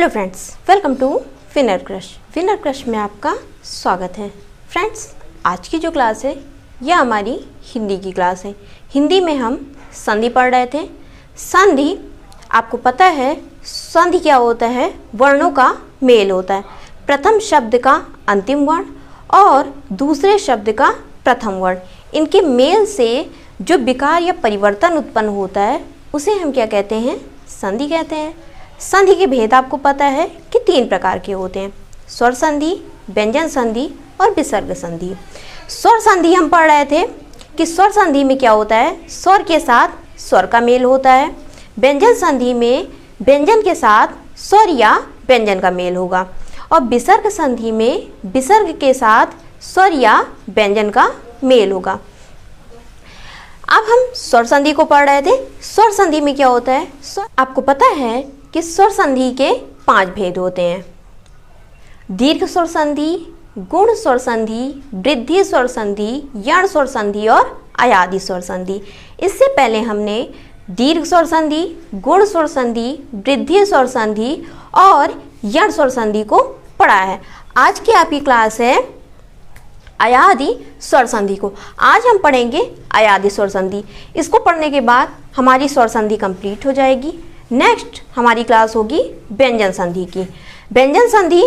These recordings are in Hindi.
Hello friends, welcome to winner crush में आपका स्वागत है। फ्रेंड्स, आज की जो क्लास है यह हमारी हिंदी की क्लास है। हिंदी में हम संधि पढ़ रहे थे। संधि आपको पता है, संधि क्या होता है? वर्णों का मेल होता है। प्रथम शब्द का अंतिम वर्ण और दूसरे शब्द का प्रथम वर्ण, इनके मेल से जो विकार या परिवर्तन उत्पन्न होता है उसे हम क्या कहते हैं? संधि कहते हैं। संधि के भेद आपको पता है कि 3 प्रकार के होते हैं: स्वर संधि, व्यंजन संधि और विसर्ग संधि। स्वर संधि हम पढ़ रहे थे कि स्वर संधि में क्या होता है? स्वर के साथ स्वर का मेल होता है। व्यंजन संधि में व्यंजन के साथ स्वर या व्यंजन का मेल होगा और विसर्ग संधि में विसर्ग के साथ स्वर या व्यंजन का मेल होगा। अब हम स्वर संधि को पढ़ रहे थे। स्वर संधि में क्या होता है? आपको पता है कि स्वर संधि के 5 भेद होते हैं: दीर्घ स्वर संधि, गुण स्वर संधि, वृद्धि स्वर संधि, यण स्वर संधि और अयादि स्वर संधि। इससे पहले हमने दीर्घ स्वर संधि, गुण स्वर संधि, वृद्धि स्वर संधि और यण स्वर संधि को पढ़ा है। आज की आपकी क्लास है अयादि स्वर संधि को। आज हम पढ़ेंगे अयादि स्वर संधि। इसको पढ़ने के बाद हमारी स्वर संधि कंप्लीट हो जाएगी। नेक्स्ट हमारी क्लास होगी व्यंजन संधि की। व्यंजन संधि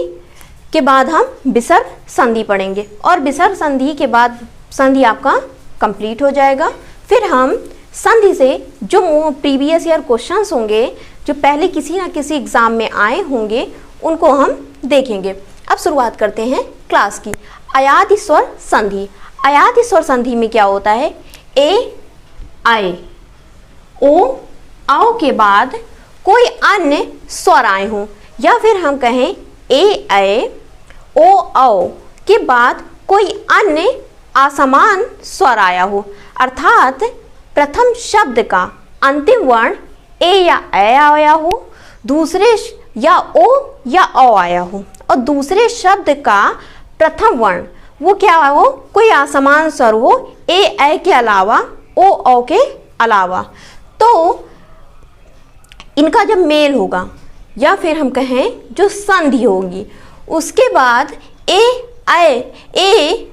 के बाद हम विसर्ग संधि पढ़ेंगे और विसर्ग संधि के बाद संधि आपका कंप्लीट हो जाएगा। फिर हम संधि से जो प्रीवियस ईयर क्वेश्चंस होंगे, जो पहले किसी ना किसी एग्जाम में आए होंगे, उनको हम देखेंगे। अब शुरुआत करते हैं क्लास की। अयादि स्वर संधि। अयादि स्वर संधि में क्या होता है? ए आए, ओ आओ के बाद कोई अन्य स्वर आए हों, या फिर हम कहें ए आए ओ आओ के बाद कोई अन्य असमान स्वर आया हो, अर्थात प्रथम शब्द का अंतिम वर्ण ए या ए आया हो, दूसरे या ओ या औ आया हो और दूसरे शब्द का प्रथम वर्ण वो क्या हो? कोई असमान स्वर हो, ए ए के अलावा, ओ औ के अलावा। तो इनका जब मेल होगा या फिर हम कहें जो संधि होगी, उसके बाद ए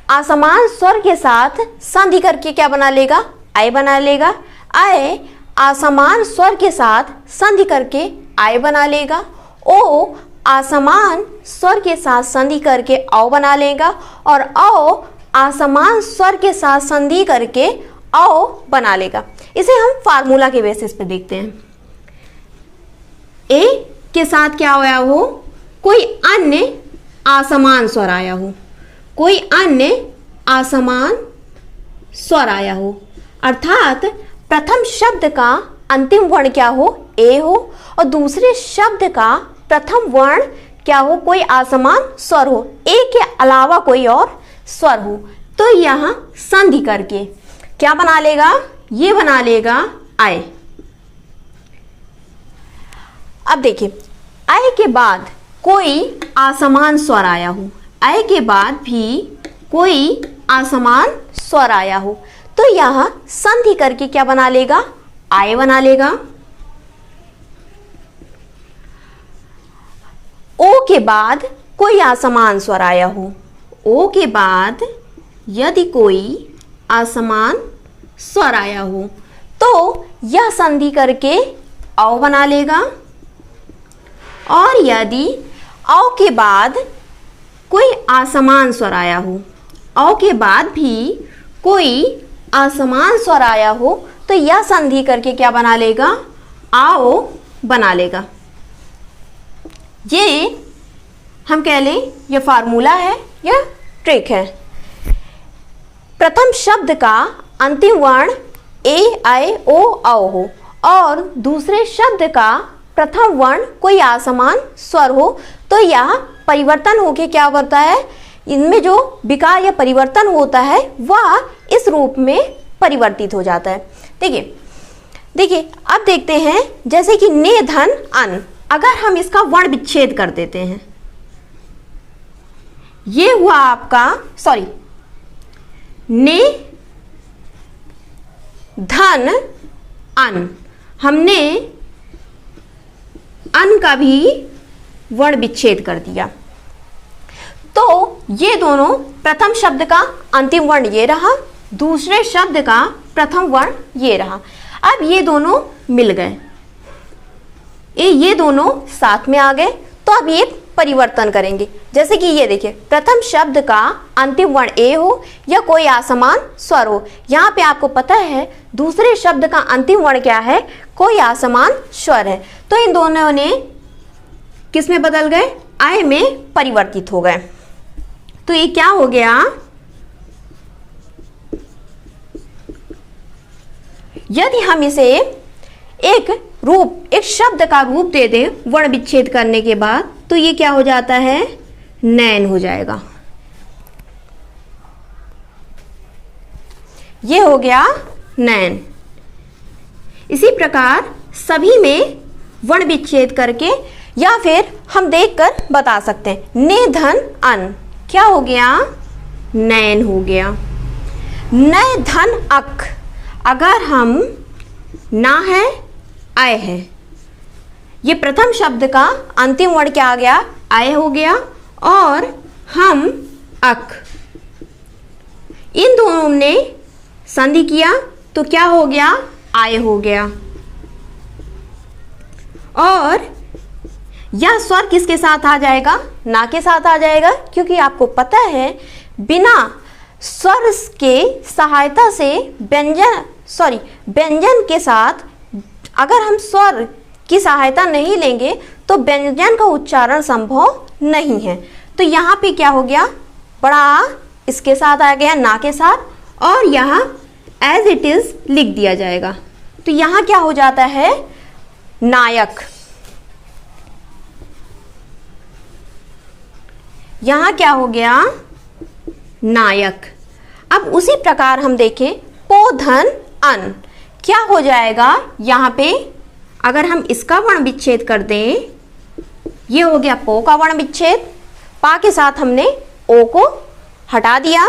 असमान स्वर के साथ संधि करके क्या बना लेगा? आय बना लेगा। आय असमान स्वर के साथ संधि करके आय बना लेगा। ओ असमान स्वर के साथ संधि करके औ बना लेगा और औ असमान स्वर के साथ संधि करके औ बना लेगा। इसे हम फार्मूला के बेसिस पे देखते हैं। ए के साथ क्या आया हो? कोई अन्य असमान स्वर आया हो, कोई अन्य असमान स्वर आया हो, अर्थात प्रथम शब्द का अंतिम वर्ण क्या हो? ए हो और दूसरे शब्द का प्रथम वर्ण क्या हो? कोई असमान स्वर हो, ए के अलावा कोई और स्वर हो। तो यहां संधि करके क्या बना लेगा? ये बना लेगा आय। अब देखिए, आय के बाद कोई असमान स्वर आया हो, आय के बाद भी कोई असमान स्वर आया हो, तो यह संधि करके क्या बना लेगा? आय बना लेगा। ओ के बाद कोई असमान स्वर आया हो, ओ के बाद यदि कोई असमान स्वर आया हो तो यह संधि करके औ बना लेगा। और यदि औ के बाद कोई असमान स्वर आया हो, औ के बाद भी कोई असमान स्वर आया हो तो यह संधि करके क्या बना लेगा? आओ बना लेगा। ये हम कह लें यह फार्मूला है, यह ट्रिक है। प्रथम शब्द का अंतिम वर्ण ए आए ओ औ हो और दूसरे शब्द का प्रथम वर्ण कोई असमान स्वर हो, तो यह परिवर्तन होके क्या करता है? इनमें जो विकार या परिवर्तन होता है वह इस रूप में परिवर्तित हो जाता है। देखिए अब देखते हैं, जैसे कि ने धन अन, अगर हम इसका वर्ण विच्छेद कर देते हैं, ये हुआ आपका ने धन अन। हमने अन का भी वर्ण विच्छेद कर दिया। तो ये दोनों, प्रथम शब्द का अंतिम वर्ण ये रहा, दूसरे शब्द का प्रथम वर्ण ये रहा। अब ये दोनों मिल गए, ये दोनों साथ में आ गए। तो अब ये परिवर्तन करेंगे, जैसे कि ये देखिए, प्रथम शब्द का अंतिम वर्ण ए हो या कोई असमान स्वर हो। यहाँ पे आपको पता है दूसरे शब्द का अंतिम वर्ण क्या है, कोई असमान स्वर है। तो इन दोनों ने किस में बदल गए, आय में परिवर्तित हो गए। तो ये क्या हो गया, यदि हम इसे एक शब्द का रूप दे दें वर्ण विच्छेद करने के बाद, तो ये क्या हो जाता है, नैन हो जाएगा। ये हो गया नैन। इसी प्रकार सभी में वर्ण विच्छेद करके या फिर हम देखकर बता सकते हैं। ने धन अन क्या हो गया, नैन हो गया। नय धन अक, अगर हम ना है आय है, ये प्रथम शब्द का अंतिम वर्ण क्या आ गया, आय हो गया। और हम अक, इन दोनों ने संधि किया तो क्या हो गया, आय हो गया। और यह स्वर किसके साथ आ जाएगा, ना के साथ आ जाएगा, क्योंकि आपको पता है बिना स्वर के सहायता से व्यंजन के साथ अगर हम स्वर की सहायता नहीं लेंगे तो व्यंजन का उच्चारण संभव नहीं है। तो यहाँ पे क्या हो गया, बड़ा आ इसके साथ आ गया ना के साथ, और यहाँ एज इट इज लिख दिया जाएगा। तो यहाँ क्या हो जाता है, नायक। यहाँ क्या हो गया, नायक। अब उसी प्रकार हम देखें पो धन अन क्या हो जाएगा, यहाँ पे अगर हम इसका वर्ण विच्छेद कर दें, ये हो गया पो का वर्ण विच्छेद, पा के साथ हमने ओ को हटा दिया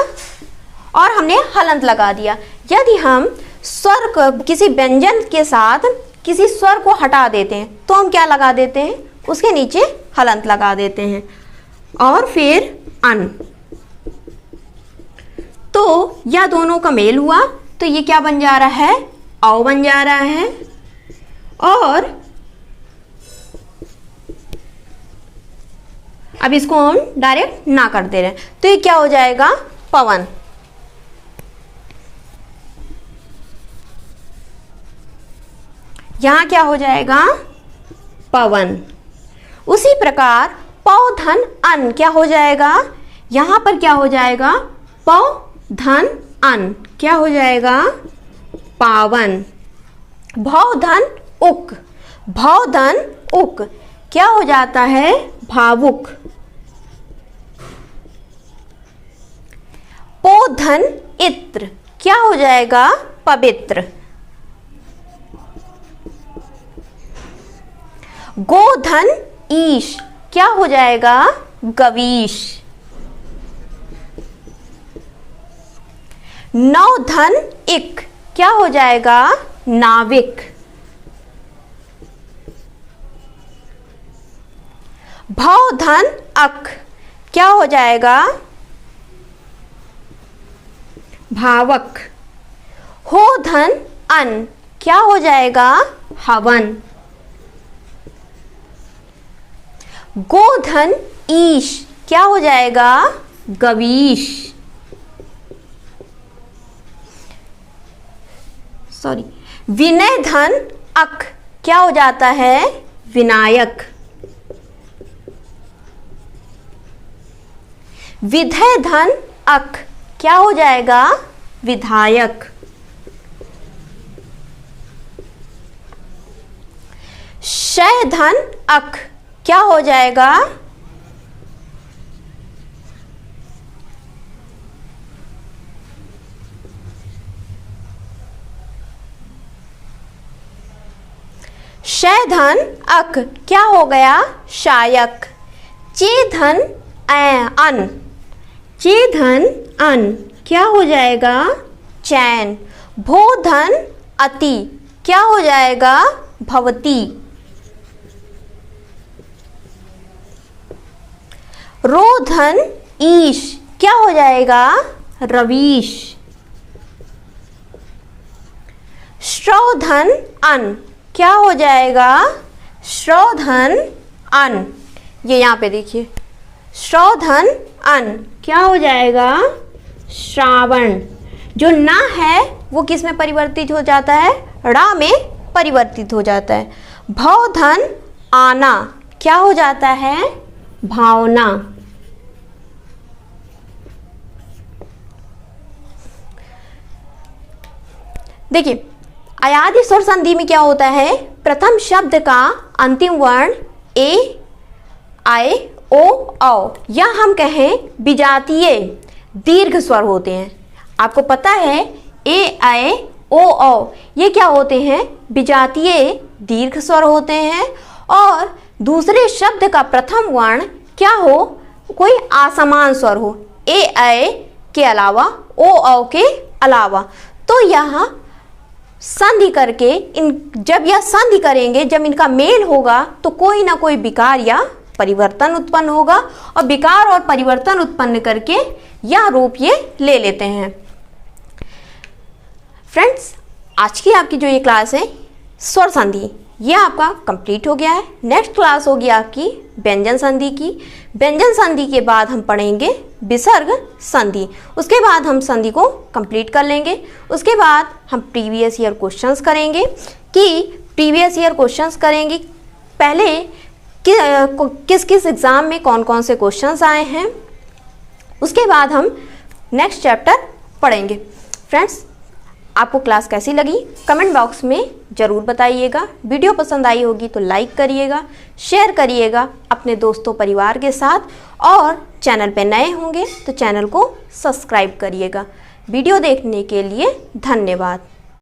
और हमने हलंत लगा दिया। यदि हम स्वर को किसी व्यंजन के साथ किसी स्वर को हटा देते हैं तो हम क्या लगा देते हैं, उसके नीचे हलंत लगा देते हैं। और फिर अन, तो यह दोनों का मेल हुआ तो ये क्या बन जा रहा है, औ बन जा रहा है। और अब इसको हम डायरेक्ट ना कर दे रहे हैं, तो ये क्या हो जाएगा, पवन। यहां क्या हो जाएगा, पवन। उसी प्रकार पौ धन अन क्या हो जाएगा, यहां पर क्या हो जाएगा, पौ धन अन क्या हो जाएगा, पावन। भौ धन उक, भौ धन उक क्या हो जाता है, भावुक। पो धन इत्र क्या हो जाएगा, पवित्र। गो धन ईश क्या हो जाएगा, गवीश। नौ धन इक क्या हो जाएगा, नाविक। भौ धन अक क्या हो जाएगा, भावक। हो धन अन क्या हो जाएगा, हवन। गो धन ईश क्या हो जाएगा, गवीश। विनय धन अक क्या हो जाता है, विनायक। विधय धन अक क्या हो जाएगा, विधायक। शय धन अक क्या हो जाएगा, शय धन अक क्या हो गया, शायक। चे धन अन, चे धन अन क्या हो जाएगा, चैन। भो धन अति क्या हो जाएगा, भवती। रोधन ईश क्या हो जाएगा? रवीश। श्रौधन अन क्या हो जाएगा? श्रौधन अन। ये यहाँ पे देखिए, श्रौधन अन क्या हो जाएगा? श्रावण। जो ना है वो किस में परिवर्तित हो जाता है? ड़ा में परिवर्तित हो जाता है। भवधन आना क्या हो जाता है? भावना। देखिए, अयादि स्वर संधि में क्या होता है? प्रथम शब्द का अंतिम वर्ण ए, आए, ओ, औ या हम कहें विजातीय दीर्घ स्वर होते हैं। आपको पता है ए, आए, ओ, औ ये क्या होते हैं? विजातीय दीर्घ स्वर होते हैं। और दूसरे शब्द का प्रथम वर्ण क्या हो? कोई असमान स्वर हो, ए, आए के अलावा, ओ, औ के अलावा। तो यहाँ संधि करके जब यह संधि करेंगे, जब इनका मेल होगा तो कोई ना कोई विकार या परिवर्तन उत्पन्न होगा, और विकार और परिवर्तन उत्पन्न करके यह रूप ये ले लेते हैं। फ्रेंड्स, आज की आपकी जो ये क्लास है स्वर संधि, ये आपका कंप्लीट हो गया है। नेक्स्ट क्लास होगी आपकी व्यंजन संधि की। व्यंजन संधि के बाद हम पढ़ेंगे विसर्ग संधि। उसके बाद हम संधि को कंप्लीट कर लेंगे। उसके बाद हम प्रीवियस ईयर क्वेश्चंस करेंगे पहले किस किस एग्ज़ाम में कौन कौन से क्वेश्चंस आए हैं। उसके बाद हम नेक्स्ट चैप्टर पढ़ेंगे। फ्रेंड्स, आपको क्लास कैसी लगी कमेंट बॉक्स में ज़रूर बताइएगा। वीडियो पसंद आई होगी तो लाइक करिएगा, शेयर करिएगा अपने दोस्तों परिवार के साथ, और चैनल पे नए होंगे तो चैनल को सब्सक्राइब करिएगा। वीडियो देखने के लिए धन्यवाद।